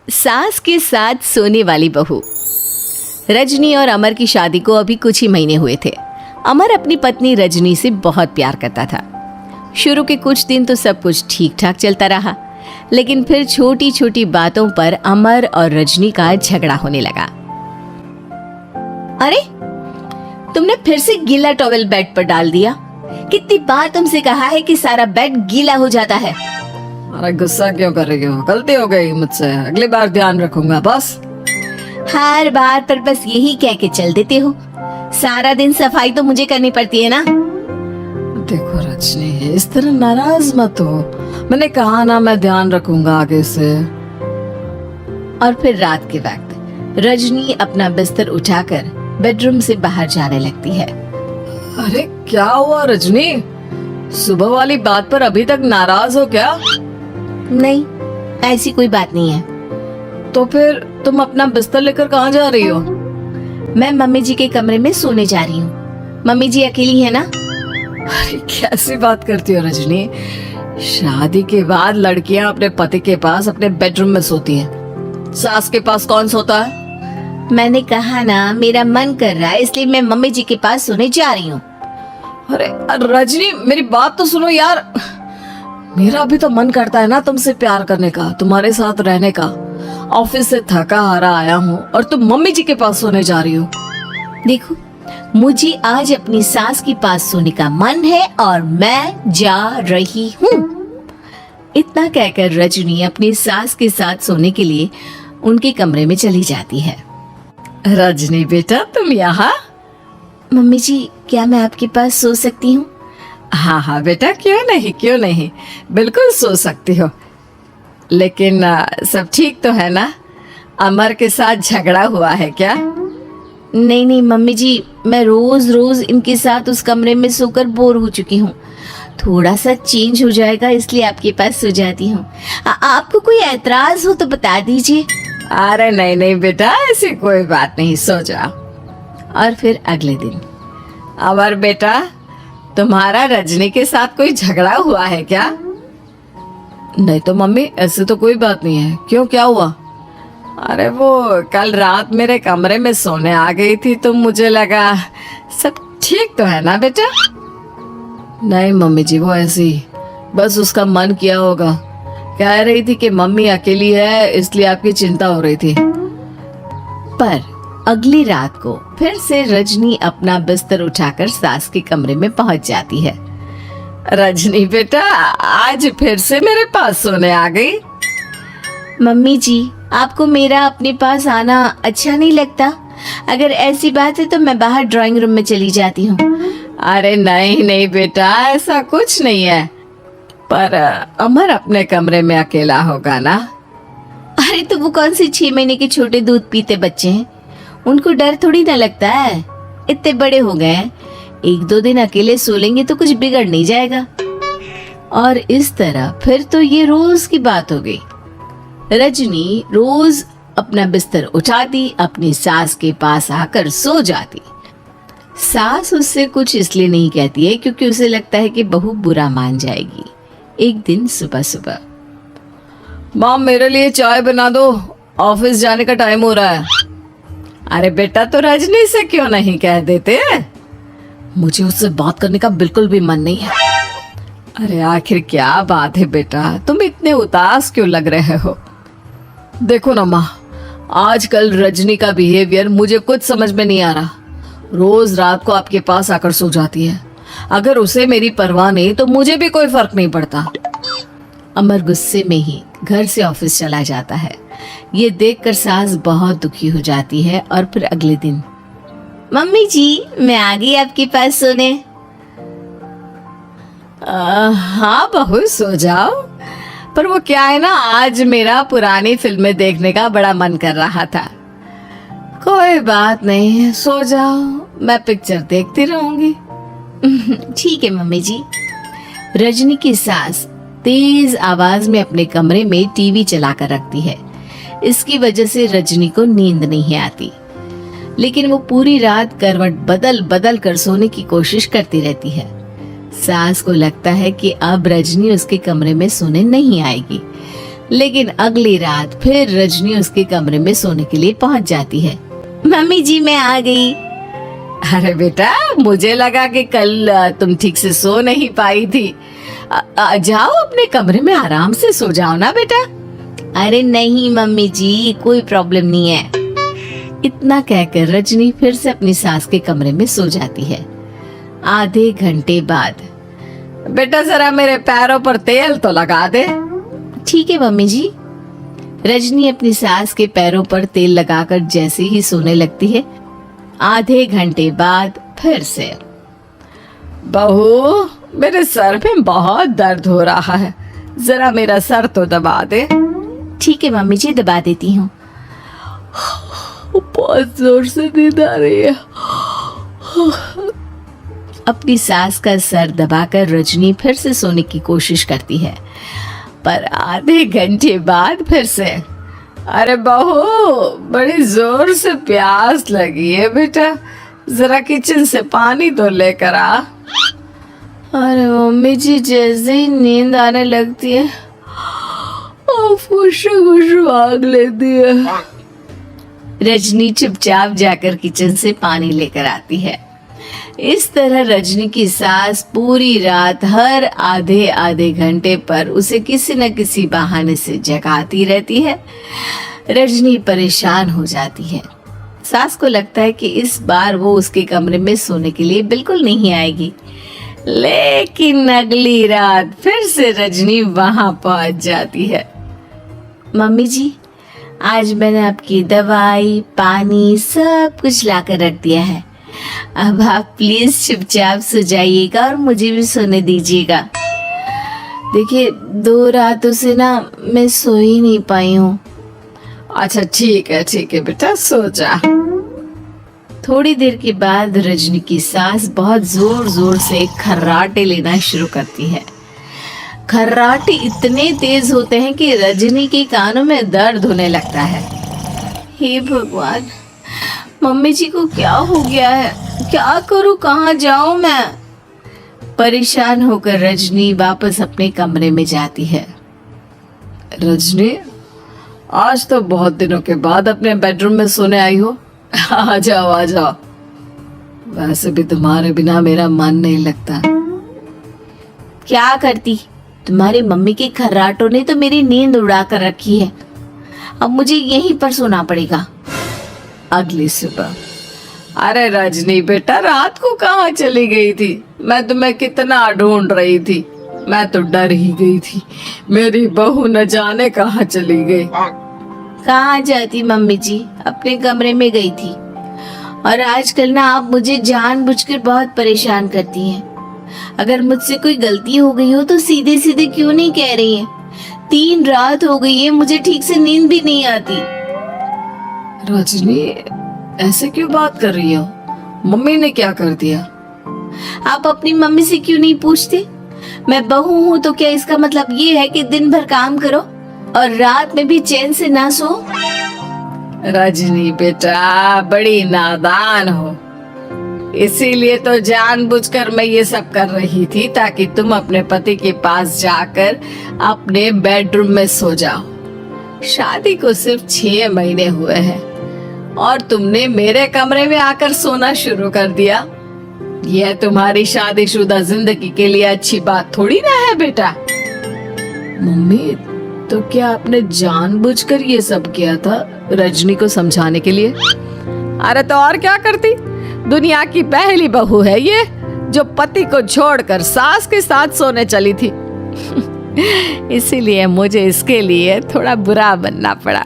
सास के साथ सोने वाली बहू। रजनी और अमर की शादी को अभी कुछ ही महीने हुए थे। अमर अपनी पत्नी रजनी से बहुत प्यार करता था। शुरू के कुछ दिन तो सब कुछ ठीक ठाक चलता रहा, लेकिन फिर छोटी छोटी बातों पर अमर और रजनी का झगड़ा होने लगा। अरे, तुमने फिर से गीला टॉवेल बेड पर डाल दिया। कितनी बार तुमसे कहा है कि सारा बेड गीला हो जाता है। अरे गुस्सा क्यों कर रही हो? गलती हो गई मुझसे, अगली बार ध्यान रखूंगा। बस हर बार पर बस यही कह के चल देते हो। सारा दिन सफाई तो मुझे करनी पड़ती है ना। देखो रजनी, इस तरह नाराज मत हो। मैंने कहा ना, मैं ध्यान रखूंगा आगे से। और फिर रात के वक्त रजनी अपना बिस्तर उठाकर बेडरूम से बाहर जाने लगती है। अरे क्या हुआ रजनी? सुबह वाली बात पर अभी तक नाराज हो क्या? नहीं, ऐसी कोई बात नहीं है। तो फिर तुम अपना बिस्तर लेकर कहाँ जा रही हो? मैं मम्मी जी के कमरे में सोने जा रही हूँ। मम्मी जी अकेली है ना। अरे कैसी बात करती हो रजनी? शादी के बाद लड़कियां अपने पति के पास अपने बेडरूम में सोती हैं। सास के पास कौन सोता है? मैंने कहा ना, मेरा मन कर रहा है, इसलिए मैं मम्मी जी के पास सोने जा रही हूँ। अरे रजनी, मेरी बात तो सुनो यार। मेरा भी तो मन करता है ना तुमसे प्यार करने का, तुम्हारे साथ रहने का। ऑफिस से थका हारा आया हूँ और तुम मम्मी जी के पास सोने जा रही हो। देखो, मुझे आज अपनी सास के पास सोने का मन है और मैं जा रही हूँ। इतना कहकर रजनी अपनी सास के साथ सोने के लिए उनके कमरे में चली जाती है। रजनी बेटा, तुम यहाँ? मम्मी जी, क्या मैं आपके पास सो सकती हूँ? हाँ हाँ बेटा, क्यों नहीं, क्यों नहीं, बिल्कुल सो सकती हो। लेकिन सब ठीक तो है ना? अमर के साथ झगड़ा हुआ है क्या? नहीं नहीं मम्मी जी, मैं रोज रोज इनके साथ उस कमरे में सोकर बोर हो चुकी हूँ। थोड़ा सा चेंज हो जाएगा, इसलिए आपके पास सो जाती हूँ। आपको कोई ऐतराज हो तो बता दीजिए। अरे नहीं नहीं बेटा, ऐसी कोई बात नहीं, सो जाओ। और फिर अगले दिन। अमर बेटा, तुम्हारा रजनी के साथ कोई झगड़ा हुआ है क्या? नहीं तो मम्मी, ऐसे तो कोई बात नहीं है। क्यों, क्या हुआ? अरे वो कल रात मेरे कमरे में सोने आ गई थी तो मुझे लगा सब ठीक तो है ना बेटा? नहीं मम्मी जी, वो ऐसे ही बस उसका मन किया होगा। कह रही थी कि मम्मी अकेली है, इसलिए आपकी चिंता हो रही थी। पर अगली रात को फिर से रजनी अपना बिस्तर उठाकर सास के कमरे में पहुंच जाती है। रजनी बेटा, आज फिर से मेरे पास सोने आ गई। मम्मी जी, आपको मेरा अपने पास आना अच्छा नहीं लगता? अगर ऐसी बात है तो मैं बाहर ड्राइंग रूम में चली जाती हूँ। अरे नहीं नहीं बेटा, ऐसा कुछ नहीं है। पर अमर अपने कमरे में अकेला होगा ना? अरे तो वो कौन से 6 महीने के छोटे दूध पीते बच्चे हैं, उनको डर थोड़ी ना लगता है। इतने बड़े हो गए हैं, 1-2 दिन अकेले सो लेंगे तो कुछ बिगड़ नहीं जाएगा। और इस तरह फिर तो ये रोज की बात हो गई। रजनी रोज अपना बिस्तर उठाती, अपनी सास के पास आकर सो जाती। सास उससे कुछ इसलिए नहीं कहती है क्योंकि उसे लगता है कि बहू बुरा मान जाएगी। एक दिन सुबह सुबह, माँ मेरे लिए चाय बना दो, ऑफिस जाने का टाइम हो रहा है। अरे बेटा, तो रजनी से क्यों नहीं कह देते? मुझे उससे बात करने का बिल्कुल भी मन नहीं है। अरे आखिर क्या बात है बेटा, तुम इतने उदास क्यों लग रहे हो? देखो ना माँ, आजकल रजनी का बिहेवियर मुझे कुछ समझ में नहीं आ रहा। रोज रात को आपके पास आकर सो जाती है। अगर उसे मेरी परवाह नहीं तो मुझे भी कोई फर्क नहीं पड़ता। अमर गुस्से में ही घर से ऑफिस चला जाता है। ये देखकर सास बहुत दुखी हो जाती है। और फिर अगले दिन, मम्मी जी, मैं आ गई आपके पास सोने। हाँ बहू, सो जाओ। पर वो क्या है ना, आज मेरा पुरानी फिल्में देखने का बड़ा मन कर रहा था। कोई बात नहीं, सो जाओ, मैं पिक्चर देखती रहूंगी। ठीक है मम्मी जी। रजनी की सास तेज आवाज में अपने कमरे में टीवी चलाकर रखती है। इसकी वजह से रजनी को नींद नहीं आती, लेकिन वो पूरी रात करवट बदल बदल कर सोने की कोशिश करती रहती है। सास को लगता है कि अब रजनी उसके कमरे में सोने नहीं आएगी, लेकिन अगली रात फिर रजनी उसके कमरे में सोने के लिए पहुंच जाती है। मम्मी जी मैं आ गई। अरे बेटा, मुझे लगा कि कल तुम ठीक से सो नहीं पाई थी। जाओ अपने कमरे में आराम से सो जाओ ना बेटा। अरे नहीं मम्मी जी, कोई प्रॉब्लम नहीं है। इतना कहकर रजनी फिर से अपनी सास के कमरे में सो जाती है। आधे घंटे बाद, बेटा जरा मेरे पैरों पर तेल तो लगा दे। ठीक है मम्मी जी। रजनी अपनी सास के पैरों पर तेल लगाकर जैसे ही सोने लगती है, आधे घंटे बाद फिर से, बहू मेरे सर में बहुत दर्द हो रहा है, जरा मेरा सर तो दबा दे। ठीक है मम्मी जी, दबा देती हूँ। बहुत जोर से नींद आ रही है। अपनी सास का सर दबाकर रजनी फिर से सोने की कोशिश करती है, पर आधे घंटे बाद फिर से, अरे बहू बड़ी जोर से प्यास लगी है बेटा, जरा किचन से पानी तो लेकर आ। अरे मम्मी जी, जैसे ही नींद आने लगती है खुशबू आग लेती है। रजनी चुपचाप जाकर किचन से पानी लेकर आती है। इस तरह रजनी की सास पूरी रात हर आधे आधे घंटे पर उसे किसी न किसी बहाने से जगाती रहती है। रजनी परेशान हो जाती है। सास को लगता है कि इस बार वो उसके कमरे में सोने के लिए बिल्कुल नहीं आएगी, लेकिन अगली रात फिर से रजनी वहां पहुंच जाती है। मम्मी जी, आज मैंने आपकी दवाई पानी सब कुछ लाकर रख दिया है। अब आप प्लीज चुपचाप सो जाइएगा और मुझे भी सोने दीजिएगा। देखिए 2 रातों से ना मैं सो ही नहीं पाई हूँ। अच्छा ठीक है बेटा, सो जा। थोड़ी देर के बाद रजनी की सास बहुत जोर जोर से खर्राटे लेना शुरू करती है। खर्राटे इतने तेज होते हैं कि रजनी के कानों में दर्द होने लगता है। हे भगवान, मम्मी जी को क्या हो गया है? क्या करूं, कहाँ जाऊं मैं? परेशान होकर रजनी वापस अपने कमरे में जाती है। रजनी, आज तो बहुत दिनों के बाद अपने बेडरूम में सोने आई हो। आ जाओ। वैसे भी तुम्हारे बिना मेरा मन नहीं लगता। क्या करती, तुम्हारी मम्मी के खर्राटों ने तो मेरी नींद उड़ा कर रखी है। अब मुझे यहीं पर सोना पड़ेगा। अगली सुबह, अरे रजनी बेटा, रात को कहाँ चली गई थी? मैं तुम्हें कितना ढूंढ रही थी, मैं तो डर ही गई थी। मेरी बहू न जाने कहाँ चली गई। कहाँ जाती मम्मी जी, अपने कमरे में गई थी। और आजकल ना आप मुझे जानबूझकर बहुत परेशान करती हैं। अगर मुझसे कोई गलती हो गई हो तो सीधे सीधे क्यों नहीं कह रही हैं? 3 रात हो गई है, मुझे ठीक से नींद भी नहीं आती। रजनी, ऐसे क्यों बात कर रही हो? मम्मी ने क्या कर दिया? आप अपनी मम्मी से क्यों नहीं पूछते? मैं बहू हूँ तो क्या इसका मतलब ये है कि दिन भर काम करो और रात में भी चैन से ना सो? रजनी बेटा, बड़ी नादान हो, इसीलिए तो जानबूझकर मैं ये सब कर रही थी ताकि तुम अपने पति के पास जाकर अपने बेडरूम में सो जाओ। शादी को सिर्फ 6 महीने हुए हैं और तुमने मेरे कमरे में आकर सोना शुरू कर दिया। यह तुम्हारी शादीशुदा जिंदगी के लिए अच्छी बात थोड़ी ना है बेटा। मम्मी, तो क्या आपने जानबूझकर ये सब किया था रजनी को समझाने के लिए? अरे तो और क्या करती? दुनिया की पहली बहू है ये जो पति को छोड़कर सास के साथ सोने चली थी। इसीलिए मुझे इसके लिए थोड़ा बुरा बनना पड़ा।